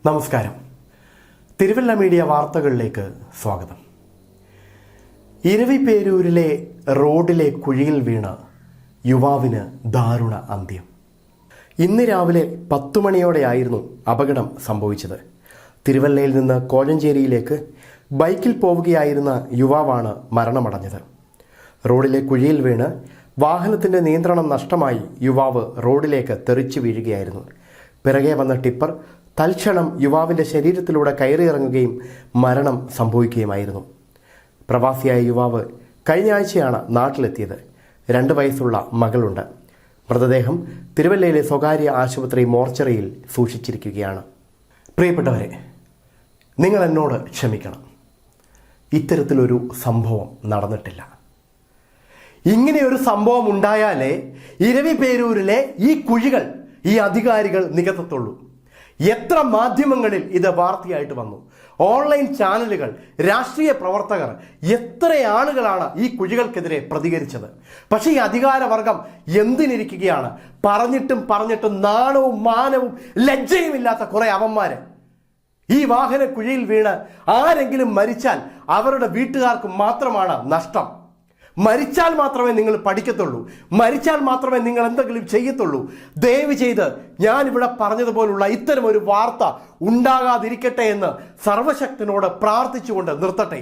നമസ്കാരം. തിരുവല്ല മീഡിയ വാർത്തകളിലേക്ക് സ്വാഗതം. ഇരവിപേരൂരിലെ റോഡിലെ കുഴിയിൽ വീണ യുവാവിന് ദാരുണ അന്ത്യം. ഇന്ന് രാവിലെ 10 മണിയോടെയായിരുന്നു അപകടം സംഭവിച്ചത്. തിരുവല്ലയിൽ നിന്ന് കോഴഞ്ചേരിയിലേക്ക് ബൈക്കിൽ പോവുകയായിരുന്ന യുവാവാണ് മരണമടഞ്ഞത്. റോഡിലെ കുഴിയിൽ വീണ് വാഹനത്തിൻ്റെ നിയന്ത്രണം നഷ്ടമായി യുവാവ് റോഡിലേക്ക് തെറിച്ചു വീഴുകയായിരുന്നു. പിറകെ വന്ന ടിപ്പർ തൽക്ഷണം യുവാവിൻ്റെ ശരീരത്തിലൂടെ കയറിയിറങ്ങുകയും മരണം സംഭവിക്കുകയുമായിരുന്നു. പ്രവാസിയായ യുവാവ് കഴിഞ്ഞ ആഴ്ചയാണ് നാട്ടിലെത്തിയത്. 2 വയസ്സുള്ള മകളുണ്ട്. മൃതദേഹം തിരുവല്ലയിലെ സ്വകാര്യ ആശുപത്രി മോർച്ചറിയിൽ സൂക്ഷിച്ചിരിക്കുകയാണ്. പ്രിയപ്പെട്ടവരെ, നിങ്ങൾ എന്നോട് ക്ഷമിക്കണം. ഇത്തരത്തിലൊരു സംഭവം നടന്നിട്ടില്ല. ഇങ്ങനെയൊരു സംഭവം ഉണ്ടായാലേ ഇരവിപേരൂരിലെ ഈ കുഴികൾ ഈ അധികാരികൾ നികത്തത്തുള്ളൂ. എത്ര മാധ്യമങ്ങളിൽ ഇത് വാർത്തയായിട്ട് വന്നു. ഓൺലൈൻ ചാനലുകൾ, രാഷ്ട്രീയ പ്രവർത്തകർ, എത്ര ആളുകളാണ് ഈ കുഴികൾക്കെതിരെ പ്രതികരിച്ചത്. പക്ഷേ ഈ അധികാരവർഗം എന്തിനിരിക്കുകയാണ്? പറഞ്ഞിട്ടും നാണവും മാനവും ലജ്ജയും ഇല്ലാത്ത കുറെ അവന്മാര്. ഈ വാഹന കുഴിയിൽ വീണ് ആരെങ്കിലും മരിച്ചാൽ അവരുടെ വീട്ടുകാർക്ക് മാത്രമാണ് നഷ്ടം. മരിച്ചാൽ മാത്രമേ നിങ്ങൾ പഠിക്കത്തുള്ളൂ, മരിച്ചാൽ മാത്രമേ നിങ്ങൾ എന്തെങ്കിലും ചെയ്യത്തുള്ളൂ. ദയവ് ചെയ്ത് ഞാനിവിടെ പറഞ്ഞതുപോലുള്ള ഇത്തരം ഒരു വാർത്ത ഉണ്ടാകാതിരിക്കട്ടെ എന്ന് സർവശക്തനോട് പ്രാർത്ഥിച്ചുകൊണ്ട് നിർത്തട്ടെ.